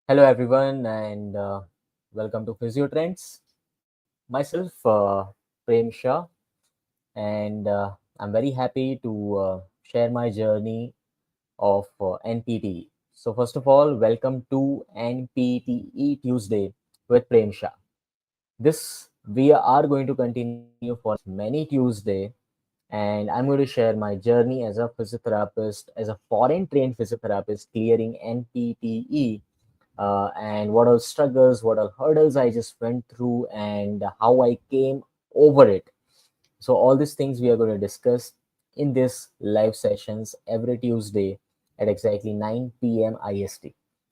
Hello, everyone, and welcome to Physio Trends. Myself, Prem Shah, and I'm very happy to share my journey of NPTE. So, first of all, welcome to NPTE Tuesday with Prem Shah. This we are going to continue for many Tuesday, and I'm going to share my journey as a physiotherapist, as a foreign trained physiotherapist clearing NPTE, and what all struggles, what all hurdles I just went through, and how I came over it. So, all these things we are going to discuss in this live sessions every Tuesday at exactly 9 p.m. IST.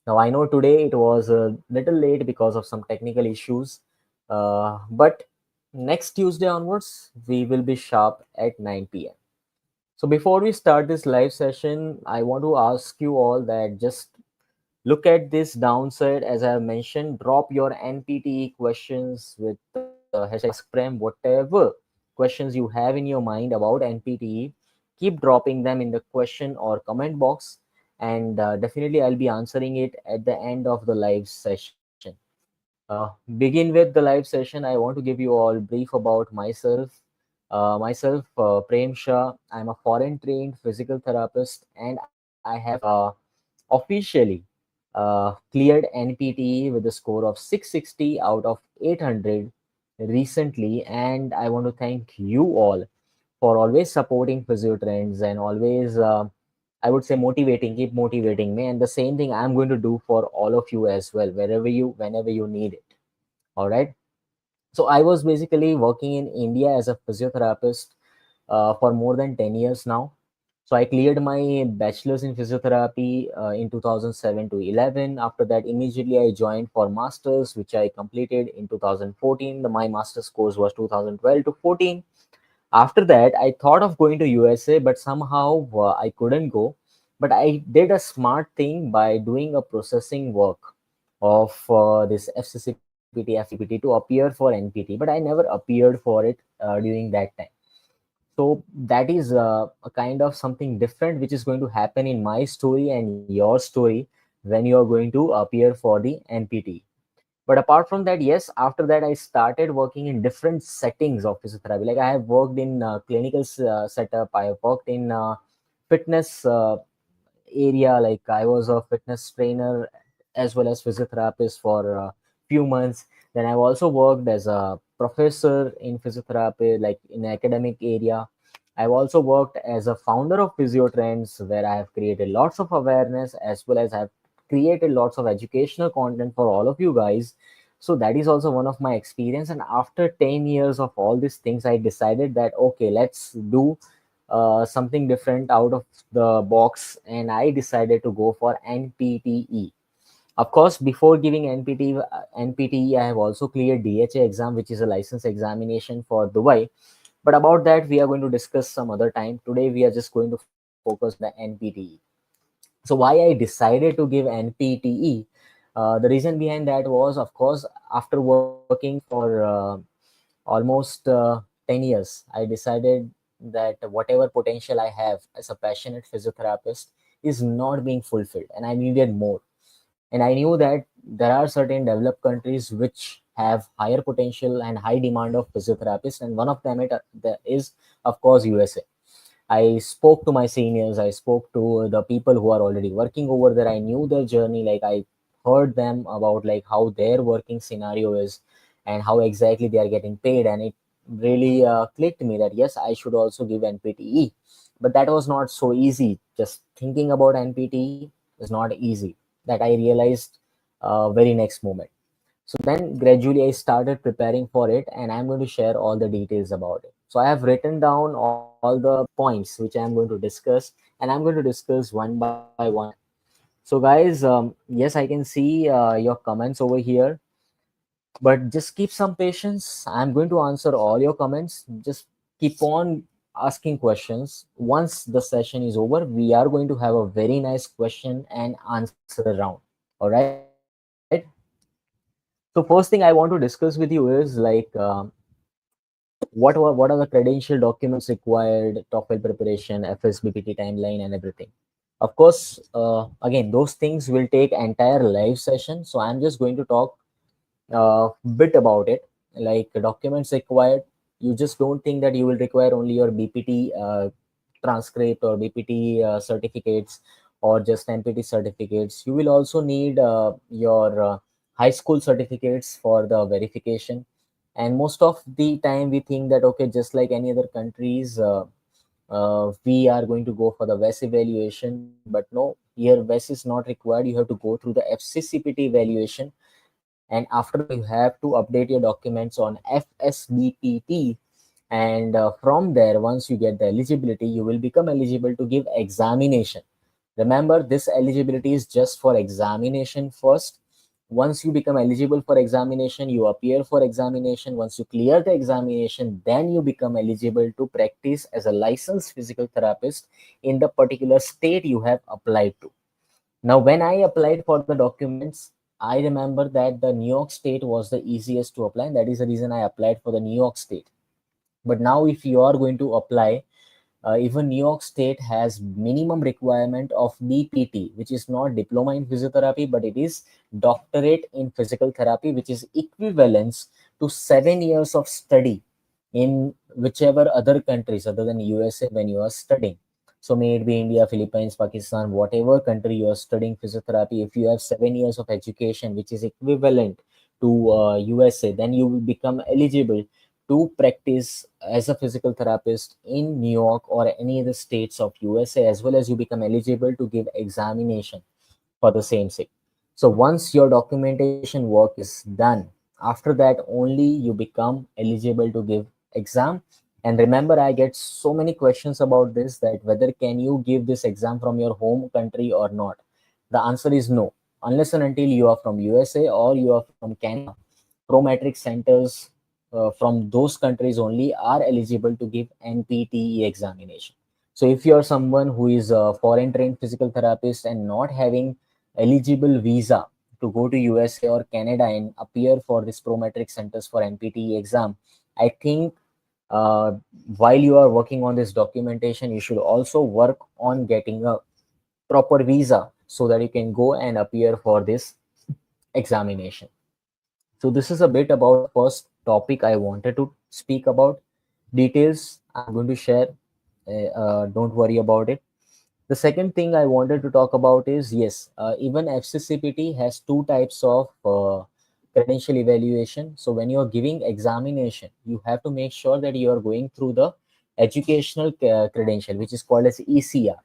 Now, I know today it was a little late because of some technical issues, but next Tuesday onwards, we will be sharp at 9 p.m. So, before we start this live session, I want to ask you all that just look at this downside. As I have mentioned, drop your NPTE questions with hashtag AskPrem, whatever questions you have in your mind about NPTE. Keep dropping them in the question or comment box, and definitely I'll be answering it at the end of the live session. Begin with the live session. I want to give you all brief about myself. Prem Shah. I'm a foreign trained physical therapist, and I have officially cleared NPTE with a score of 660 out of 800 recently. And I want to thank you all for always supporting physio trends and always, I would say, keep motivating me. And the same thing I'm going to do for all of you as well, whenever you need it. All right. So I was basically working in India as a physiotherapist for more than 10 years now. So I cleared my bachelor's in physiotherapy in 2007 to 11. After that, immediately I joined for masters, which I completed in 2014. My master's course was 2012 to 14. After that, I thought of going to USA, but somehow I couldn't go. But I did a smart thing by doing a processing work of this FCCPT, FCPT to appear for NPT, but I never appeared for it during that time. So that is a kind of something different which is going to happen in my story and your story when you are going to appear for the NPT. But apart from that, yes, after that I started working in different settings of physiotherapy. Like I have worked in clinical setup, I have worked in fitness area. Like I was a fitness trainer as well as physiotherapist for a few months. Then I've also worked as a professor in physiotherapy, like in academic area. I've also worked as a founder of Physio Trends, where I have created lots of awareness as well as I've created lots of educational content for all of you guys. So that is also one of my experience. And after 10 years of all these things, I decided that okay, let's do something different out of the box, and I decided to go for NPTE. Of course, before giving NPTE, I have also cleared DHA exam, which is a license examination for Dubai. But about that, we are going to discuss some other time. Today, we are just going to focus on the NPTE. So why I decided to give NPTE? The reason behind that was, of course, after working for almost 10 years, I decided that whatever potential I have as a passionate physiotherapist is not being fulfilled, and I needed more. And I knew that there are certain developed countries which have higher potential and high demand of physiotherapists, and one of them is, of course, USA. I spoke to my seniors, I spoke to the people who are already working over there. I knew their journey, like I heard them about like how their working scenario is and how exactly they are getting paid. And it really clicked me that yes, I should also give NPTE. But that was not so easy. Just thinking about NPTE is not easy. That I realized very next moment. So then gradually I started preparing for it, and I'm going to share all the details about it. So I have written down all the points which I'm going to discuss, and I'm going to discuss one by one. So guys, yes, I can see your comments over here, but just keep some patience. I'm going to answer all your comments. Just keep on asking questions. Once the session is over, we are going to have a very nice question and answer round. All right. So first thing I want to discuss with you is like what are the credential documents required, TOEFL preparation, FSBPT timeline, and everything. Of course, again, those things will take entire live session, so I'm just going to talk bit about it. Like documents required, you just don't think that you will require only your BPT transcript or BPT certificates or just NPT certificates. You will also need your high school certificates for the verification. And most of the time we think that okay, just like any other countries, we are going to go for the VES evaluation, but no, here VES is not required. You have to go through the FCCPT evaluation, and after that you have to update your documents on FSBPT, and from there, once you get the eligibility, you will become eligible to give examination. Remember, this eligibility is just for examination first. Once you become eligible for examination, you appear for examination. Once you clear the examination, then you become eligible to practice as a licensed physical therapist in the particular state you have applied to. Now, when I applied for the documents, I remember that the New York State was the easiest to apply, and that is the reason I applied for the New York State. But now, if you are going to apply, even New York State has minimum requirement of DPT, which is not diploma in physiotherapy, but it is doctorate in physical therapy, which is equivalence to 7 years of study in whichever other countries other than USA when you are studying. So may it be India, Philippines, Pakistan, whatever country you are studying physiotherapy, if you have 7 years of education, which is equivalent to USA, then you will become eligible to practice as a physical therapist in New York or any other states of USA, as well as you become eligible to give examination for the same sake. So once your documentation work is done, after that only you become eligible to give exam. And remember, I get so many questions about this, that whether can you give this exam from your home country or not. The answer is no, unless and until you are from USA or you are from Canada. Prometric centers from those countries only are eligible to give NPTE examination. So if you are someone who is a foreign trained physical therapist and not having eligible visa to go to USA or Canada and appear for this Prometric centers for NPTE exam, I think uh, while you are working on this documentation, you should also work on getting a proper visa so that you can go and appear for this examination. So this is a bit about the first topic I wanted to speak about. Details I'm going to share. Don't worry about it. The second thing I wanted to talk about is yes, even FCCPT has two types of credential evaluation. So when you are giving examination, you have to make sure that you are going through the educational credential, which is called as ECR.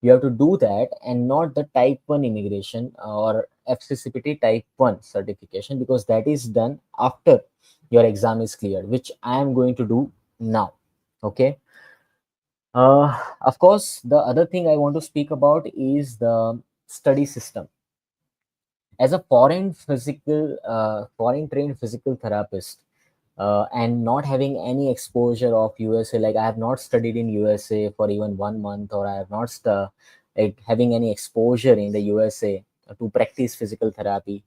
You have to do that and not the type 1 immigration or FCCPT type 1 certification, because that is done after your exam is cleared, which I am going to do now. Okay. Of course, the other thing I want to speak about is the study system. As a foreign trained physical therapist, and not having any exposure of USA, like I have not studied in USA for even 1 month, or I have not like having any exposure in the USA to practice physical therapy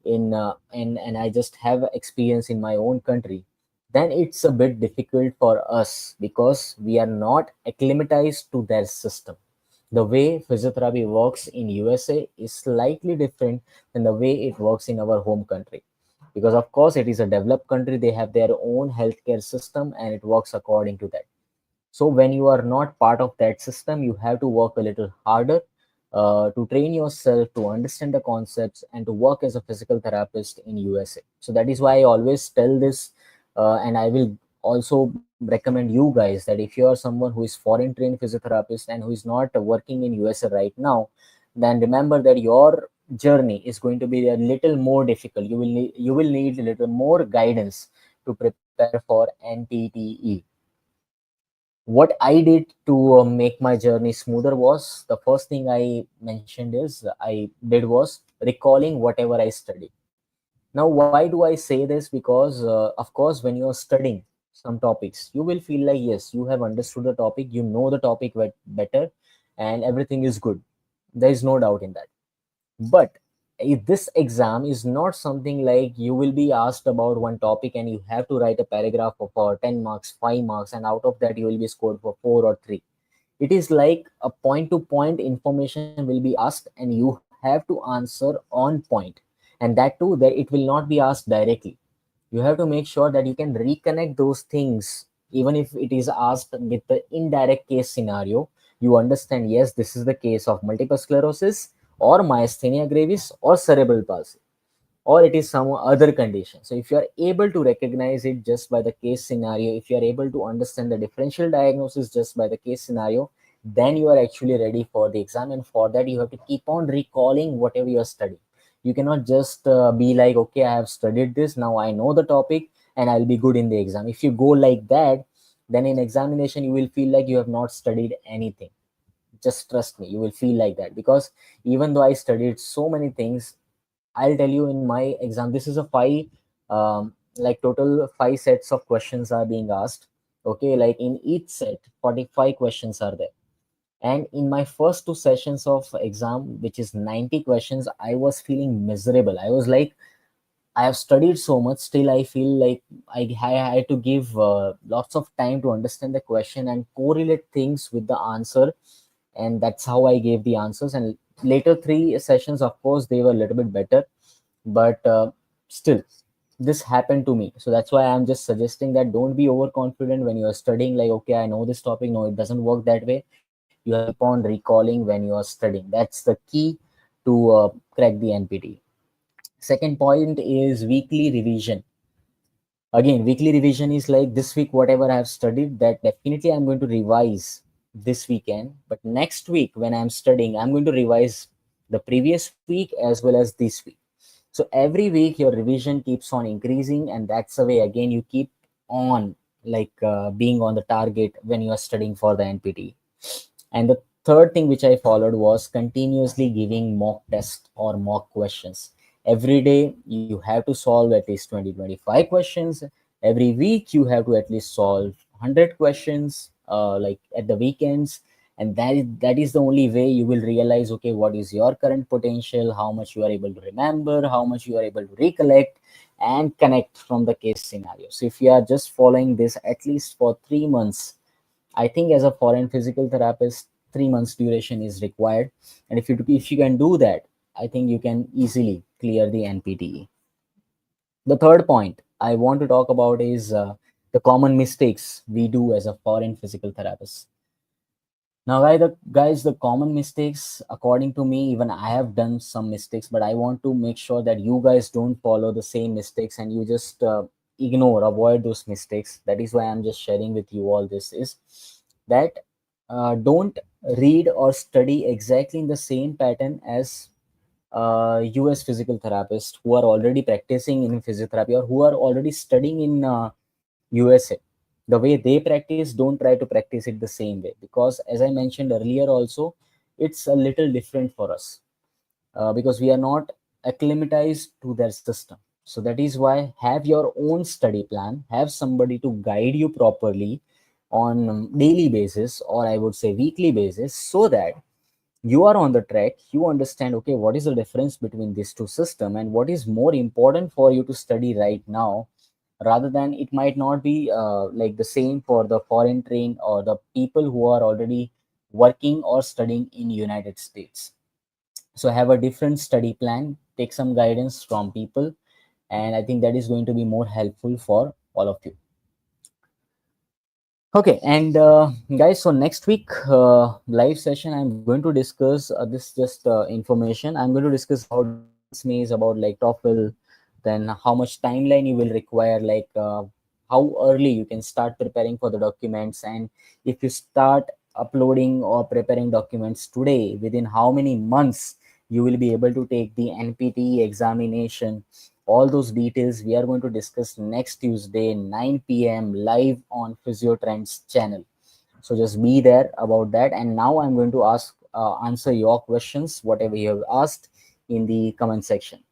and I just have experience in my own country, then it's a bit difficult for us because we are not acclimatized to their system. The way physiotherapy works in USA is slightly different than the way it works in our home country, because of course it is a developed country, they have their own healthcare system and it works according to that. So when you are not part of that system, you have to work a little harder to train yourself to understand the concepts and to work as a physical therapist in USA. So that is why I always tell this, and I will also recommend you guys that if you are someone who is foreign trained physiotherapist and who is not working in USA right now, then remember that your journey is going to be a little more difficult. You will need a little more guidance to prepare for NPTE. What I did to make my journey smoother was, the first thing I mentioned is I did was recalling whatever I studied. Now, why do I say this? Because, of course, when you're studying some topics, you will feel like, yes, you have understood the topic, you know the topic better, and everything is good. There is no doubt in that. But if this exam is not something like you will be asked about one topic and you have to write a paragraph for 10 marks, 5 marks, and out of that you will be scored for 4 or 3. It is like a point to point information will be asked and you have to answer on point, and that too that it will not be asked directly. You have to make sure that you can reconnect those things. Even if it is asked with the indirect case scenario, you understand, yes, this is the case of multiple sclerosis or myasthenia gravis or cerebral palsy, or it is some other condition. So if you are able to recognize it just by the case scenario, if you are able to understand the differential diagnosis just by the case scenario, then you are actually ready for the exam. And for that, you have to keep on recalling whatever you are studying. You cannot just be like, okay, I have studied this, now I know the topic and I'll be good in the exam. If you go like that, then in examination you will feel like you have not studied anything. Just trust me, you will feel like that, because even though I studied so many things, I'll tell you, in my exam, this is a five, like total five sets of questions are being asked. Okay, like in each set, 45 questions are there. And in my first two sessions of exam, which is 90 questions, I was feeling miserable. I was like, I have studied so much, still I feel like I had to give lots of time to understand the question and correlate things with the answer. And that's how I gave the answers. And later three sessions, of course, they were a little bit better, but still this happened to me. So that's why I'm just suggesting that don't be overconfident when you are studying, like, okay, I know this topic. No, it doesn't work that way. You have to keep on recalling when you are studying. That's the key to crack the NPT. Second point is weekly revision. Again, weekly revision is like, this week whatever I have studied, that definitely I'm going to revise this weekend, but next week when I'm studying, I'm going to revise the previous week as well as this week. So every week your revision keeps on increasing, and that's the way again you keep on like being on the target when you are studying for the NPT. And the third thing which I followed was continuously giving mock test or mock questions. Every day you have to solve at least 20-25 questions. Every week you have to at least solve 100 questions, like at the weekends. And that is the only way you will realize, okay, what is your current potential, how much you are able to remember, how much you are able to recollect and connect from the case scenario. So if you are just following this at least for 3 months, I think as a foreign physical therapist, 3 months duration is required. And if you can do that, I think you can easily clear the NPTE. The third point I want to talk about is the common mistakes we do as a foreign physical therapist. Now, guys, the common mistakes, according to me, even I have done some mistakes, but I want to make sure that you guys don't follow the same mistakes and you just avoid those mistakes. That is why I'm just sharing with you all this is that don't read or study exactly in the same pattern as US physical therapists who are already practicing in physiotherapy or who are already studying in USA. The way they practice, don't try to practice it the same way, because as I mentioned earlier also, it's a little different for us, because we are not acclimatized to their system. So that is why have your own study plan, have somebody to guide you properly on daily basis, or I would say weekly basis, so that you are on the track, you understand, okay, what is the difference between these two system and what is more important for you to study right now, rather than it might not be like the same for the foreign trained or the people who are already working or studying in United States. So have a different study plan, take some guidance from people, and I think that is going to be more helpful for all of you. Okay, and guys, so next week live session, I'm going to discuss this just information. I'm going to discuss about advanced maze, about like TOEFL, then how much timeline you will require, like how early you can start preparing for the documents, and if you start uploading or preparing documents today, within how many months you will be able to take the NPTE examination. All those details we are going to discuss next Tuesday, 9 p.m. live on Physiotrends channel. So just be there about that. And now I'm going to answer your questions, whatever you have asked in the comment section.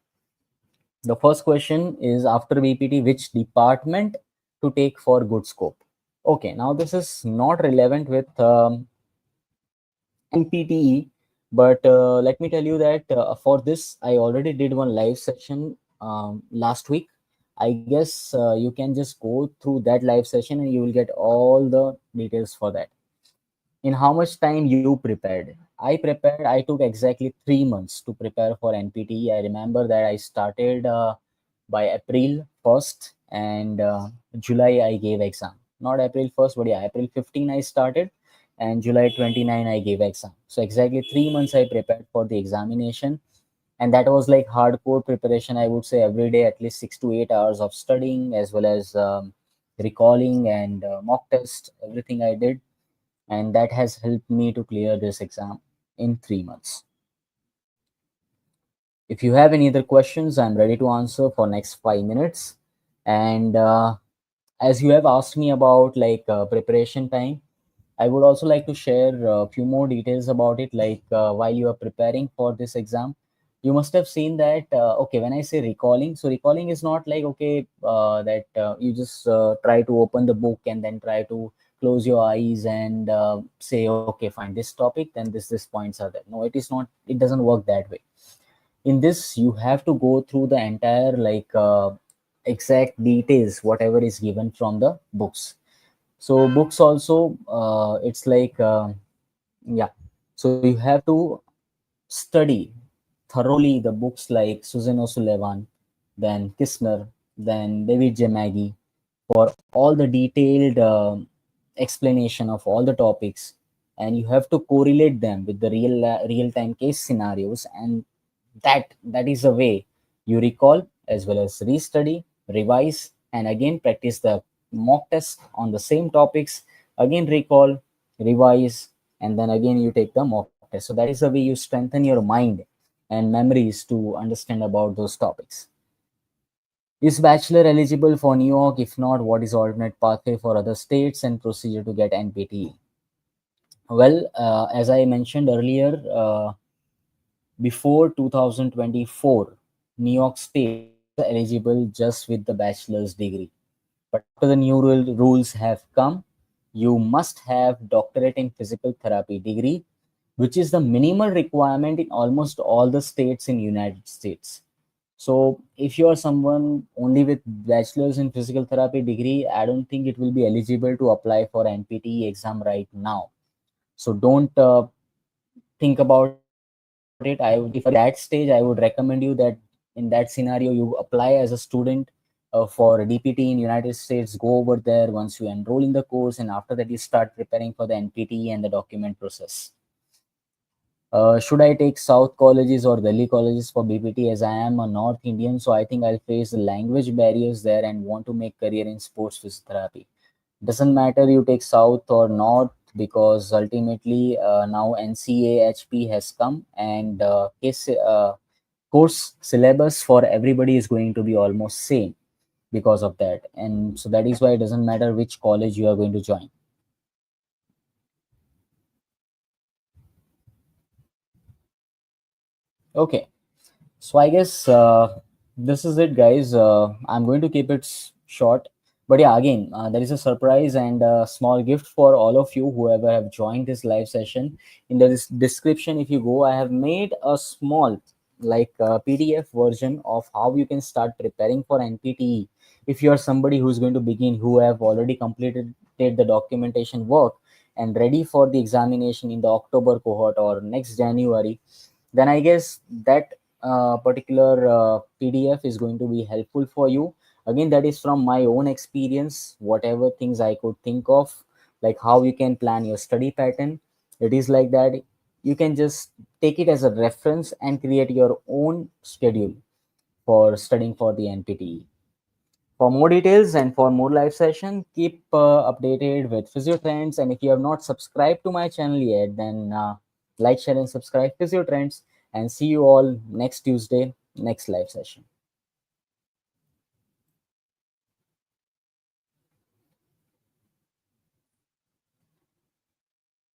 The first question is, after BPT, which department to take for good scope? Okay, now this is not relevant with NPTE, but let me tell you that for this, I already did one live session last week. I guess you can just go through that live session and you will get all the details for that. In how much time you prepared? I took exactly 3 months to prepare for NPT. I remember that I started by April 1st, and July I gave exam. Not April 1st, but yeah, April 15 I started, and July 29 I gave exam. So exactly 3 months I prepared for the examination, and that was like hardcore preparation. I would say every day at least 6 to 8 hours of studying, as well as recalling and mock test, everything I did, and that has helped me to clear this exam in 3 months. If you have any other questions, I'm ready to answer for next 5 minutes. And as you have asked me about like preparation time, I would also like to share a few more details about it. Like while you are preparing for this exam, you must have seen that. Okay, when I say recalling, so recalling is not like okay that you just try to open the book and then try to close your eyes and say okay, fine, this topic, then this points are there. No, it is not. It doesn't work that way. In this, you have to go through the entire like exact details, whatever is given from the books. So books also, it's like yeah, so you have to study thoroughly the books like Susan O'Sullivan, then Kistner, then David J. Magee, for all the detailed explanation of all the topics, and you have to correlate them with the real time case scenarios, and that is the way you recall as well as restudy, revise, and again practice the mock test on the same topics, again recall, revise, and then again you take the mock test. So that is the way you strengthen your mind and memories to understand about those topics. Is bachelor eligible for New York? If not, what is alternate pathway for other states and procedure to get NPTE? Well, as I mentioned earlier, before 2024, New York State was eligible just with the bachelor's degree. But after the new rules have come, you must have doctorate in physical therapy degree, which is the minimal requirement in almost all the states in United States. So if you are someone only with bachelor's in physical therapy degree, I don't think it will be eligible to apply for NPTE exam right now. So don't think about it. I would, if you are in that stage, I would recommend you that in that scenario you apply as a student for DPT in United States. Go over there once you enroll in the course, and after that you start preparing for the NPTE and the document process. Should I take South colleges or Delhi colleges for BPT, as I am a North Indian? So I think I'll face the language barriers there and want to make career in sports physiotherapy. Doesn't matter you take South or North, because ultimately now NCAHP has come, and course syllabus for everybody is going to be almost same because of that. And so that is why it doesn't matter which college you are going to join. Okay. So I guess this is it, guys. I'm going to keep it short, but yeah, again, there is a surprise and a small gift for all of you whoever have joined this live session. In the description, if you go, I have made a small like PDF version of how you can start preparing for NPTE. If you are somebody who's going to begin, who have already completed the documentation work and ready for the examination in the October cohort or next January, then I guess that particular PDF is going to be helpful for you. Again, that is from my own experience, whatever things I could think of, like how you can plan your study pattern. It is like that. You can just take it as a reference and create your own schedule for studying for the NPTE. For more details and for more live session, keep updated with Physio Trends. And if you have not subscribed to my channel yet, then like, share, and subscribe Physio Trends. And see you all next Tuesday, next live session.